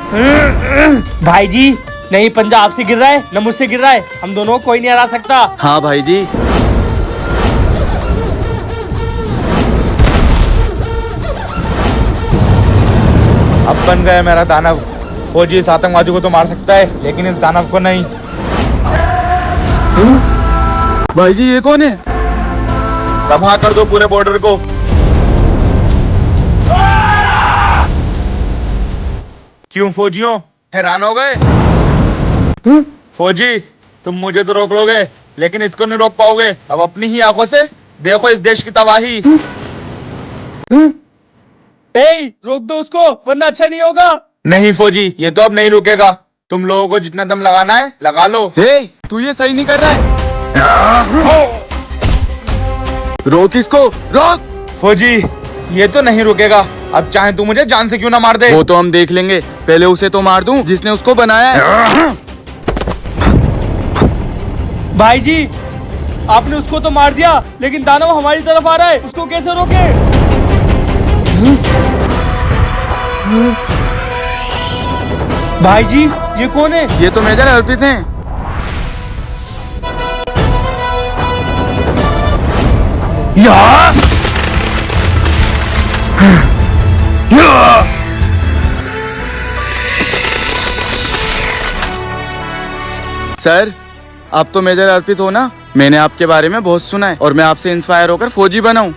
भाई जी नहीं, पंजा आपसे गिर रहा है न मुझसे गिर रहा है, हम दोनों को कोई नहीं हरा सकता। हाँ भाई जी। अब बन गया मेरा दानव। फौजी इस आतंकवादी को तो मार सकता है लेकिन इस दानव को नहीं। भाई जी ये कौन है? तबाह कर दो पूरे बॉर्डर को। क्यों फौजियों, हैरान हो गए? फौजी तुम मुझे तो रोक लोगे लेकिन इसको नहीं रोक पाओगे। अब अपनी ही आंखों से देखो इस देश की तबाही। रोक दो उसको वरना अच्छा नहीं होगा। नहीं फौजी, ये तो अब नहीं रुकेगा। तुम लोगों को जितना दम लगाना है लगा लो। तू ये सही नहीं कर रहा है। रोक इसको, रोक। फौजी ये तो नहीं रुकेगा। अब चाहे तू मुझे जान से क्यों ना मार दे। वो तो हम देख लेंगे, पहले उसे तो मार दूं जिसने उसको बनाया है। भाई जी आपने उसको तो मार दिया लेकिन दानव हमारी तरफ आ रहा है, उसको कैसे रोके? भाई जी ये कौन है? ये तो मेजर अर्पित हैं। सर आप तो मेजर अर्पित हो ना? मैंने आपके बारे में बहुत सुना है और मैं आपसे इंस्पायर होकर फौजी बना हूँ।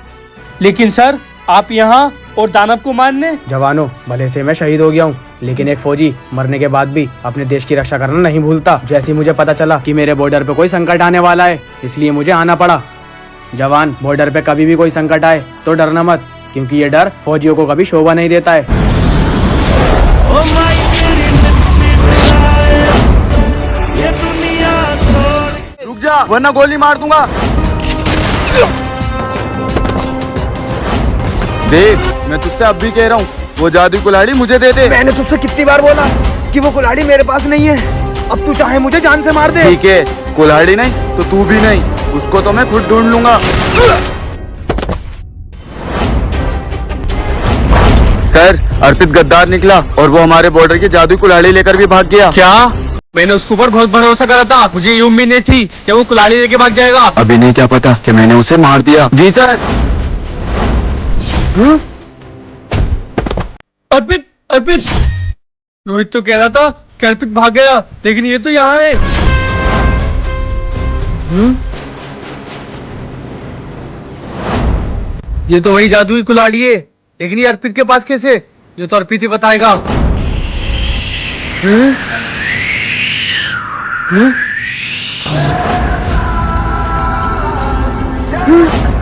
लेकिन सर आप यहाँ और दानव को मारने? जवानों, भले से मैं शहीद हो गया हूँ लेकिन एक फौजी मरने के बाद भी अपने देश की रक्षा करना नहीं भूलता। जैसे ही मुझे पता चला कि मेरे बॉर्डर पे कोई संकट आने वाला है इसलिए मुझे आना पड़ा। जवान, बॉर्डर पे कभी भी कोई संकट आए तो डरना मत, क्योंकि ये डर फौजियों को कभी शोभा नहीं देता है। रुक जा वरना गोली मार दूंगा। देख मैं तुझसे अब भी कह रहा हूँ, वो जादुई कुल्हाड़ी मुझे दे दे। मैंने तुझसे कितनी बार बोला कि वो कुल्हाड़ी मेरे पास नहीं है। अब तू चाहे मुझे जान से मार दे। ठीक है, कुल्हाड़ी नहीं तो तू भी नहीं, उसको तो मैं खुद ढूंढ लूंगा। सर अर्पित गद्दार निकला और वो हमारे बॉर्डर की जादुई कुल्हाड़ी लेकर भी भाग गया। क्या? मैंने उसके ऊपर बहुत भरोसा करा था, मुझे ये उम्मीद नहीं थी कि वो कुल्हाड़ी लेके भाग जाएगा। अभी नहीं क्या पता कि मैंने उसे मार दिया। जी सर। अर्पित अर्पित, रोहित तो कह रहा था कि अर्पित भाग गया लेकिन ये तो यहाँ है। ये तो वही जादुई कुल्हाड़ी है लेकिन ये अर्पित के पास कैसे? ये तो अर्पित ही बताएगा।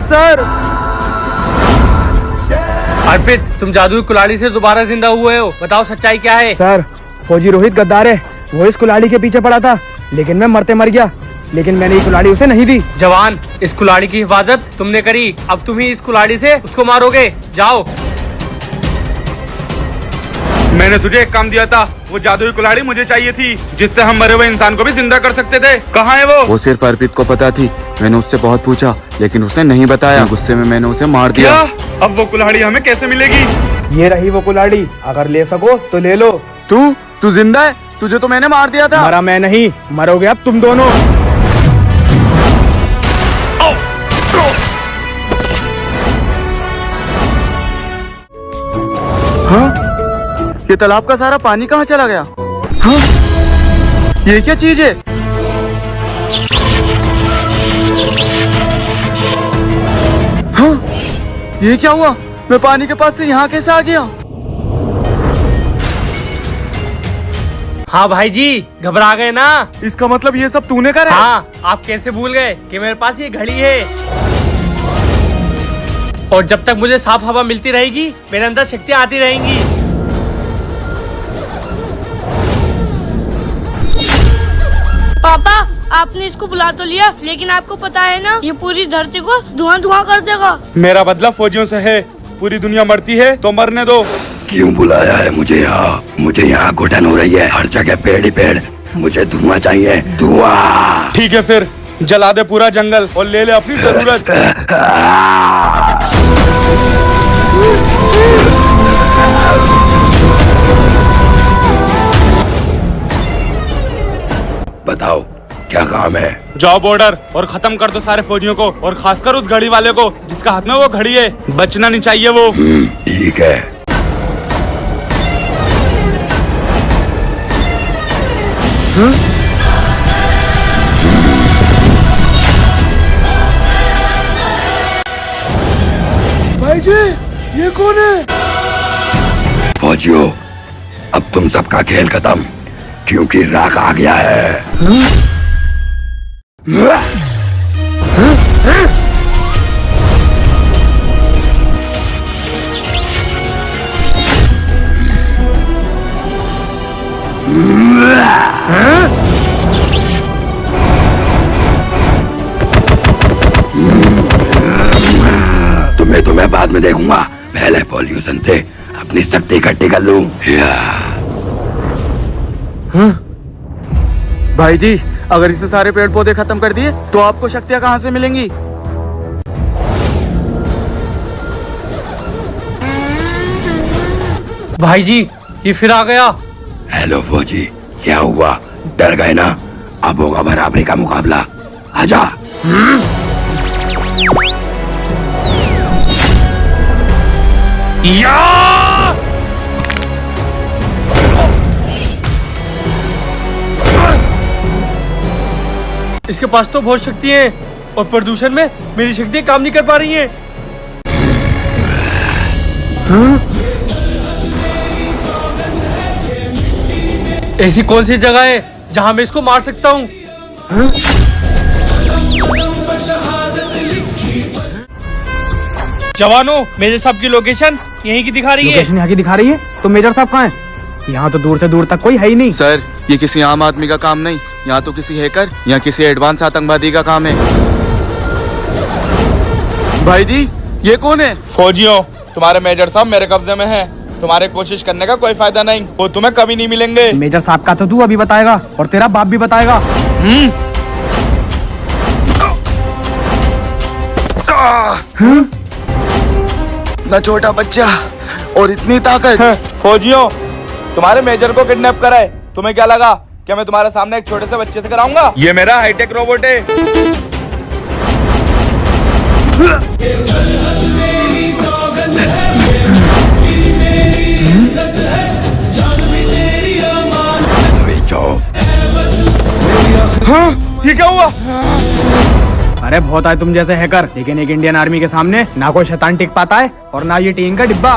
सर अर्पित तुम जादुई कुल्हाड़ी से दोबारा जिंदा हुए हो, बताओ सच्चाई क्या है? सर, फौजी रोहित गद्दार है। वो इस कुल्हाड़ी के पीछे पड़ा था लेकिन मैं मरते मर गया, लेकिन मैंने ये कुल्हाड़ी उसे नहीं दी। जवान, इस कुल्हाड़ी की हिफाजत तुमने करी, अब तुम ही इस कुल्हाड़ी से उसको मारोगे। जाओ। मैंने तुझे एक काम दिया था, वो जादुई कुल्हाड़ी मुझे चाहिए थी जिससे हम मरे हुए इंसान को भी जिंदा कर सकते थे। कहाँ है वो? वो सिर्फ अर्पित को पता थी। मैंने उससे बहुत पूछा लेकिन उसने नहीं बताया। गुस्से में मैंने उसे मार दिया। क्या? अब वो कुल्हाड़ी हमें कैसे मिलेगी? ये रही वो कुल्हाड़ी, अगर ले सको तो ले लो। तू जिंदा है? तुझे तो मैंने मार दिया था। मरा मैं नहीं, मरोगे अब तुम दोनों। हाँ? ये तालाब का सारा पानी कहाँ चला गया? हाँ? ये क्या चीज है? हाँ? ये क्या हुआ? मैं पानी के पास से यहाँ कैसे आ गया? हाँ भाई जी, घबरा गए ना? इसका मतलब ये सब तूने करा? हाँ, आप कैसे भूल गए कि मेरे पास ये घड़ी है और जब तक मुझे साफ हवा मिलती रहेगी मेरे अंदर शक्तियाँ आती रहेंगी। पापा, आपने इसको बुला तो लिया लेकिन आपको पता है ना ये पूरी धरती को धुआं धुआं कर देगा। मेरा बदला फौजियों से है। पूरी दुनिया मरती है तो मरने दो। क्यों बुलाया है मुझे यहाँ? मुझे यहाँ घुटन हो रही है, हर जगह पेड़ ही पेड़। मुझे धुआं चाहिए, धुआं। ठीक है फिर जला दे पूरा जंगल और ले ले अपनी जरूरत। बताओ क्या काम है? जाओ बॉर्डर और खत्म कर दो सारे फौजियों को, और खासकर उस घड़ी वाले को जिसका हाथ में वो घड़ी है। बचना नहीं चाहिए वो। ठीक है। भाई जी, ये कौन है? फौजियों, अब तुम सबका खेल खत्म, क्योंकि राख आ गया है। तुम्हें बाद में देखूंगा, पहले पॉल्यूशन से अपनी शक्ति इकट्ठी कर लूं। भाई जी, अगर इसने सारे पेड़ पौधे खत्म कर दिए तो आपको शक्तियाँ कहाँ से मिलेंगी? भाई जी, ये फिर आ गया। हेलो फौजी, क्या हुआ? डर गए ना? अब होगा बराबरी का मुकाबला। आजा। इसके पास तो बहुत शक्ति है, और प्रदूषण में मेरी शक्तियाँ काम नहीं कर पा रही हैं। ऐसी कौन सी जगह है जहां मैं इसको मार सकता हूँ? जवानों, मेजर साहब की लोकेशन यहीं की दिखा रही है। लोकेशन यहाँ की दिखा रही है, तो मेजर साहब कहाँ हैं? यहाँ तो दूर से दूर तक कोई है ही नहीं। सर, ये किसी आम आदमी का काम नहीं, यहाँ तो किसी हैकर या किसी एडवांस आतंकवादी का काम है। भाई जी, ये कौन है? फौजियों, तुम्हारे मेजर साहब मेरे कब्जे में हैं। तुम्हारे कोशिश करने का कोई फायदा नहीं, वो तुम्हें कभी नहीं मिलेंगे। मेजर साहब का तो तू अभी बताएगा, और तेरा बाप भी बताएगा। इतना छोटा बच्चा और इतनी ताकत। फौजियों, तुम्हारे मेजर को किडनैप करा है। तुम्हें क्या लगा क्या मैं तुम्हारे सामने एक छोटे से बच्चे से कराऊंगा? ये मेरा हाईटेक रोबोट है। हाँ, ये क्या हुआ? अरे बहुत आए तुम जैसे हैकर, लेकिन एक इंडियन आर्मी के सामने ना कोई शैतान टिक पाता है और ना ये टीन का डिब्बा।